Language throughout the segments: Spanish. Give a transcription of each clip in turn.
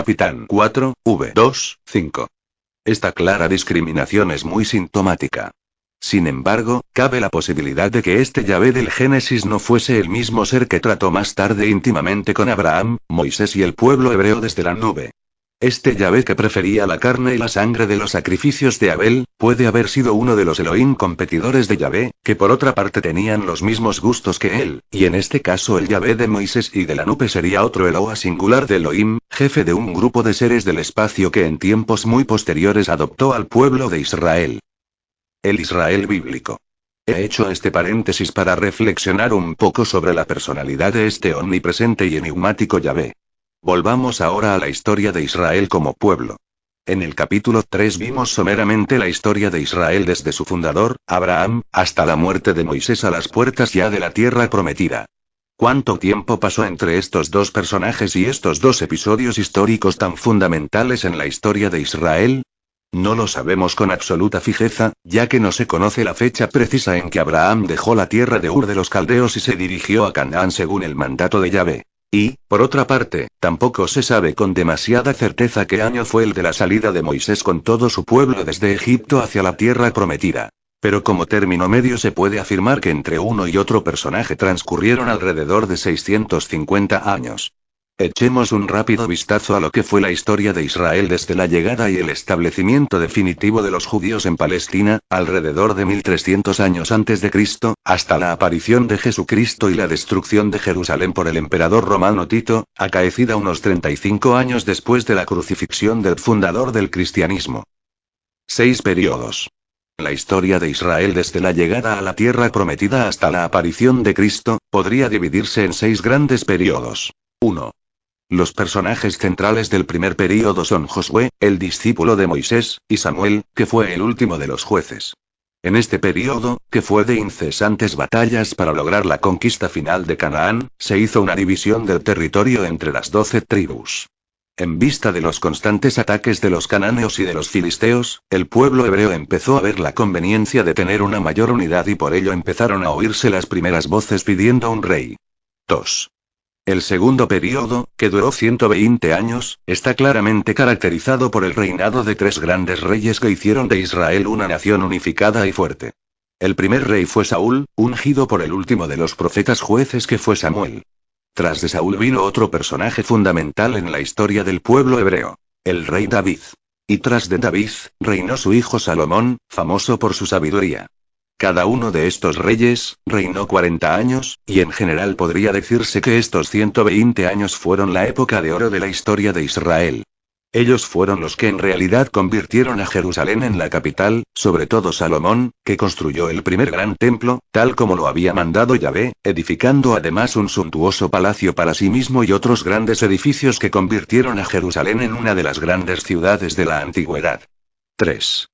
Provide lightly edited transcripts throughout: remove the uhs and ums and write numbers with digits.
Capitán 4v25. Esta clara discriminación es muy sintomática. Sin embargo, cabe la posibilidad de que este Yahvé del Génesis no fuese el mismo ser que trató más tarde íntimamente con Abraham, Moisés y el pueblo hebreo desde la nube. Este Yahvé que prefería la carne y la sangre de los sacrificios de Abel, puede haber sido uno de los Elohim competidores de Yahvé, que por otra parte tenían los mismos gustos que él, y en este caso el Yahvé de Moisés y de la nube sería otro Eloa singular de Elohim, jefe de un grupo de seres del espacio que en tiempos muy posteriores adoptó al pueblo de Israel. El Israel bíblico. He hecho este paréntesis para reflexionar un poco sobre la personalidad de este omnipresente y enigmático Yahvé. Volvamos ahora a la historia de Israel como pueblo. En el capítulo 3 vimos someramente la historia de Israel desde su fundador, Abraham, hasta la muerte de Moisés a las puertas ya de la tierra prometida. ¿Cuánto tiempo pasó entre estos dos personajes y estos dos episodios históricos tan fundamentales en la historia de Israel? No lo sabemos con absoluta fijeza, ya que no se conoce la fecha precisa en que Abraham dejó la tierra de Ur de los Caldeos y se dirigió a Canaán según el mandato de Yahvé. Y, por otra parte, tampoco se sabe con demasiada certeza qué año fue el de la salida de Moisés con todo su pueblo desde Egipto hacia la tierra prometida. Pero como término medio se puede afirmar que entre uno y otro personaje transcurrieron alrededor de 650 años. Echemos un rápido vistazo a lo que fue la historia de Israel desde la llegada y el establecimiento definitivo de los judíos en Palestina, alrededor de 1300 años antes de Cristo, hasta la aparición de Jesucristo y la destrucción de Jerusalén por el emperador romano Tito, acaecida unos 35 años después de la crucifixión del fundador del cristianismo. 6 periodos. La historia de Israel desde la llegada a la tierra prometida hasta la aparición de Cristo, podría dividirse en 6 grandes periodos. 1. Los personajes centrales del primer período son Josué, el discípulo de Moisés, y Samuel, que fue el último de los jueces. En este período, que fue de incesantes batallas para lograr la conquista final de Canaán, se hizo una división del territorio entre las 12 tribus. En vista de los constantes ataques de los cananeos y de los filisteos, el pueblo hebreo empezó a ver la conveniencia de tener una mayor unidad y por ello empezaron a oírse las primeras voces pidiendo un rey. 2. El segundo período, que duró 120 años, está claramente caracterizado por el reinado de 3 grandes reyes que hicieron de Israel una nación unificada y fuerte. El primer rey fue Saúl, ungido por el último de los profetas jueces que fue Samuel. Tras de Saúl vino otro personaje fundamental en la historia del pueblo hebreo, el rey David. Y tras de David, reinó su hijo Salomón, famoso por su sabiduría. Cada uno de estos reyes, reinó 40 años, y en general podría decirse que estos 120 años fueron la época de oro de la historia de Israel. Ellos fueron los que en realidad convirtieron a Jerusalén en la capital, sobre todo Salomón, que construyó el primer gran templo, tal como lo había mandado Yahvé, edificando además un suntuoso palacio para sí mismo y otros grandes edificios que convirtieron a Jerusalén en una de las grandes ciudades de la antigüedad. 3.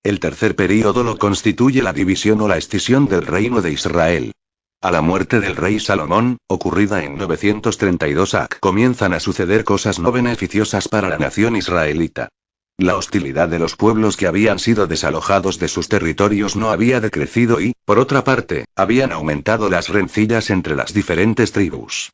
El tercer período lo constituye la división o la escisión del reino de Israel. A la muerte del rey Salomón, ocurrida en 932 AC, comienzan a suceder cosas no beneficiosas para la nación israelita. La hostilidad de los pueblos que habían sido desalojados de sus territorios no había decrecido y, por otra parte, habían aumentado las rencillas entre las diferentes tribus.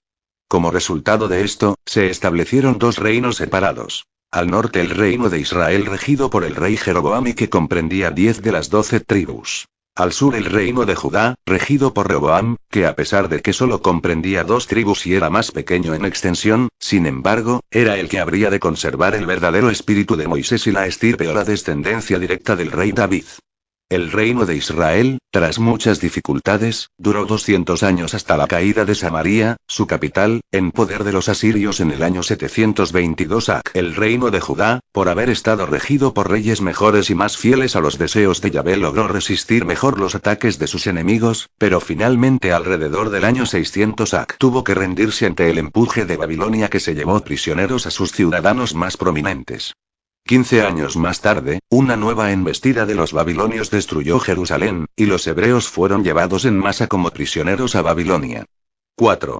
Como resultado de esto, se establecieron 2 reinos separados. Al norte el reino de Israel regido por el rey Jeroboam y que comprendía 10 de las 12 tribus. Al sur el reino de Judá, regido por Rehoboam, que a pesar de que solo comprendía 2 tribus y era más pequeño en extensión, sin embargo, era el que habría de conservar el verdadero espíritu de Moisés y la estirpe o la descendencia directa del rey David. El reino de Israel, tras muchas dificultades, duró 200 años hasta la caída de Samaria, su capital, en poder de los asirios en el año 722 AC. El reino de Judá, por haber estado regido por reyes mejores y más fieles a los deseos de Yahvé, logró resistir mejor los ataques de sus enemigos, pero finalmente alrededor del año 600 AC tuvo que rendirse ante el empuje de Babilonia que se llevó prisioneros a sus ciudadanos más prominentes. 15 años más tarde, una nueva embestida de los babilonios destruyó Jerusalén, y los hebreos fueron llevados en masa como prisioneros a Babilonia. 4.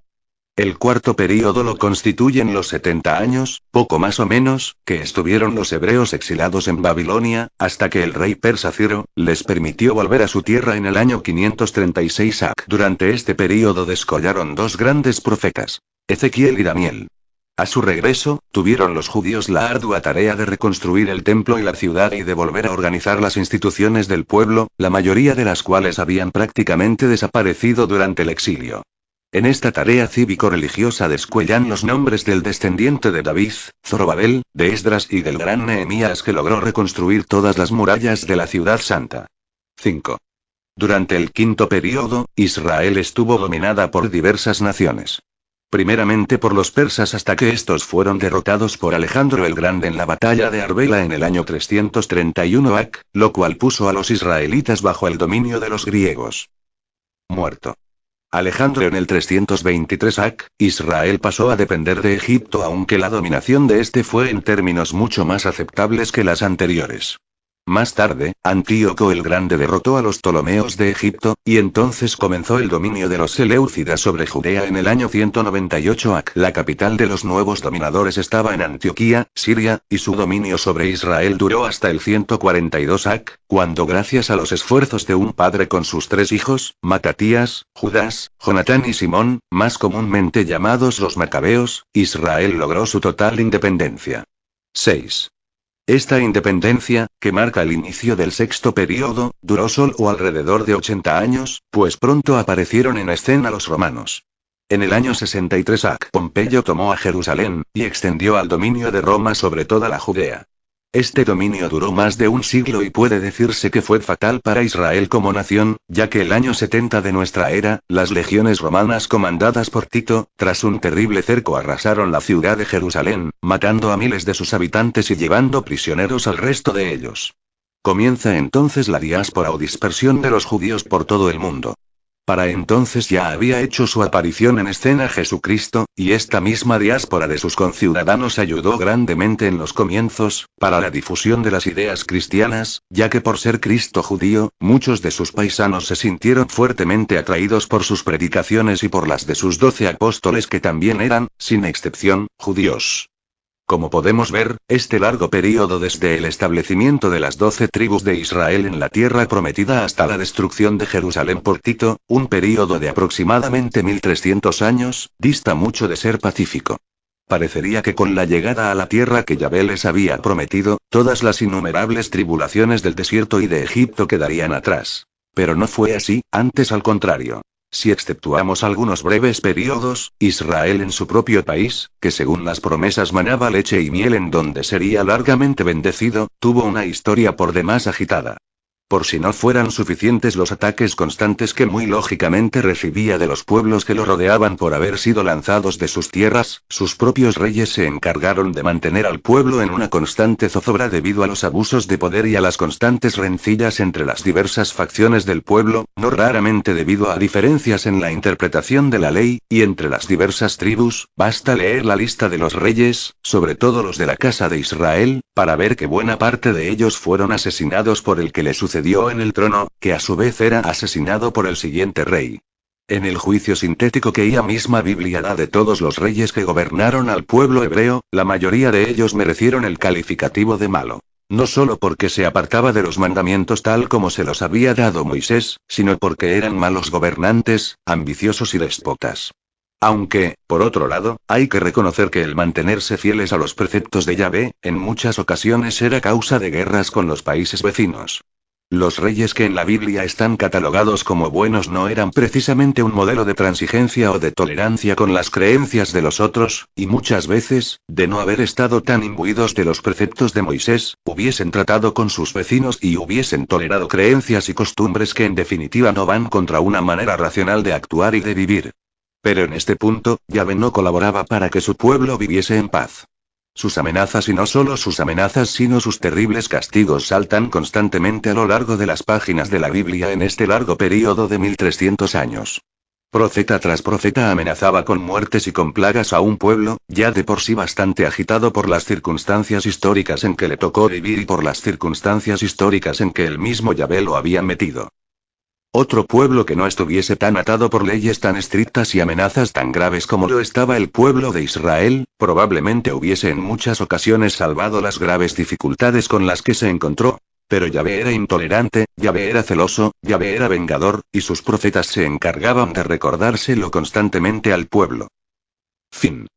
El cuarto período lo constituyen los 70 años, poco más o menos, que estuvieron los hebreos exilados en Babilonia, hasta que el rey persa Ciro les permitió volver a su tierra en el año 536 AC. Durante este período descollaron 2 grandes profetas, Ezequiel y Daniel. A su regreso, tuvieron los judíos la ardua tarea de reconstruir el templo y la ciudad y de volver a organizar las instituciones del pueblo, la mayoría de las cuales habían prácticamente desaparecido durante el exilio. En esta tarea cívico-religiosa descuellan los nombres del descendiente de David, Zorobabel, de Esdras y del gran Nehemías que logró reconstruir todas las murallas de la ciudad santa. 5. Durante el quinto período, Israel estuvo dominada por diversas naciones. Primeramente por los persas hasta que estos fueron derrotados por Alejandro el Grande en la batalla de Arbela en el año 331 AC, lo cual puso a los israelitas bajo el dominio de los griegos. Muerto Alejandro en el 323 AC, Israel pasó a depender de Egipto, aunque la dominación de este fue en términos mucho más aceptables que las anteriores. Más tarde, Antíoco el Grande derrotó a los Ptolomeos de Egipto, y entonces comenzó el dominio de los Seleucidas sobre Judea en el año 198 AC. La capital de los nuevos dominadores estaba en Antioquía, Siria, y su dominio sobre Israel duró hasta el 142 AC, cuando gracias a los esfuerzos de un padre con sus 3 hijos, Matatías, Judas, Jonatán y Simón, más comúnmente llamados los Macabeos, Israel logró su total independencia. 6. Esta independencia, que marca el inicio del sexto período, duró solo alrededor de 80 años, pues pronto aparecieron en escena los romanos. En el año 63 AC, Pompeyo tomó a Jerusalén, y extendió al dominio de Roma sobre toda la Judea. Este dominio duró más de un siglo y puede decirse que fue fatal para Israel como nación, ya que el año 70 de nuestra era, las legiones romanas comandadas por Tito, tras un terrible cerco arrasaron la ciudad de Jerusalén, matando a miles de sus habitantes y llevando prisioneros al resto de ellos. Comienza entonces la diáspora o dispersión de los judíos por todo el mundo. Para entonces ya había hecho su aparición en escena Jesucristo, y esta misma diáspora de sus conciudadanos ayudó grandemente en los comienzos, para la difusión de las ideas cristianas, ya que por ser Cristo judío, muchos de sus paisanos se sintieron fuertemente atraídos por sus predicaciones y por las de sus 12 apóstoles que también eran, sin excepción, judíos. Como podemos ver, este largo período desde el establecimiento de las 12 tribus de Israel en la tierra prometida hasta la destrucción de Jerusalén por Tito, un período de aproximadamente 1300 años, dista mucho de ser pacífico. Parecería que con la llegada a la tierra que Yahvé les había prometido, todas las innumerables tribulaciones del desierto y de Egipto quedarían atrás. Pero no fue así, antes al contrario. Si exceptuamos algunos breves periodos, Israel en su propio país, que según las promesas manaba leche y miel en donde sería largamente bendecido, tuvo una historia por demás agitada. Por si no fueran suficientes los ataques constantes que muy lógicamente recibía de los pueblos que lo rodeaban por haber sido lanzados de sus tierras, sus propios reyes se encargaron de mantener al pueblo en una constante zozobra debido a los abusos de poder y a las constantes rencillas entre las diversas facciones del pueblo, no raramente debido a diferencias en la interpretación de la ley, y entre las diversas tribus. Basta leer la lista de los reyes, sobre todo los de la casa de Israel, para ver que buena parte de ellos fueron asesinados por el que le sucedió en el trono, que a su vez era asesinado por el siguiente rey. En el juicio sintético que ella misma Biblia da de todos los reyes que gobernaron al pueblo hebreo, la mayoría de ellos merecieron el calificativo de malo. No solo porque se apartaba de los mandamientos tal como se los había dado Moisés, sino porque eran malos gobernantes, ambiciosos y déspotas. Aunque, por otro lado, hay que reconocer que el mantenerse fieles a los preceptos de Yahvé, en muchas ocasiones era causa de guerras con los países vecinos. Los reyes que en la Biblia están catalogados como buenos no eran precisamente un modelo de transigencia o de tolerancia con las creencias de los otros, y muchas veces, de no haber estado tan imbuidos de los preceptos de Moisés, hubiesen tratado con sus vecinos y hubiesen tolerado creencias y costumbres que en definitiva no van contra una manera racional de actuar y de vivir. Pero en este punto, Yahvé no colaboraba para que su pueblo viviese en paz. Sus amenazas y no solo sus amenazas sino sus terribles castigos saltan constantemente a lo largo de las páginas de la Biblia en este largo período de 1300 años. Profeta tras profeta amenazaba con muertes y con plagas a un pueblo, ya de por sí bastante agitado por las circunstancias históricas en que le tocó vivir y por las circunstancias históricas en que el mismo Yahvé lo había metido. Otro pueblo que no estuviese tan atado por leyes tan estrictas y amenazas tan graves como lo estaba el pueblo de Israel, probablemente hubiese en muchas ocasiones salvado las graves dificultades con las que se encontró. Pero Yahvé era intolerante, Yahvé era celoso, Yahvé era vengador, y sus profetas se encargaban de recordárselo constantemente al pueblo. Fin.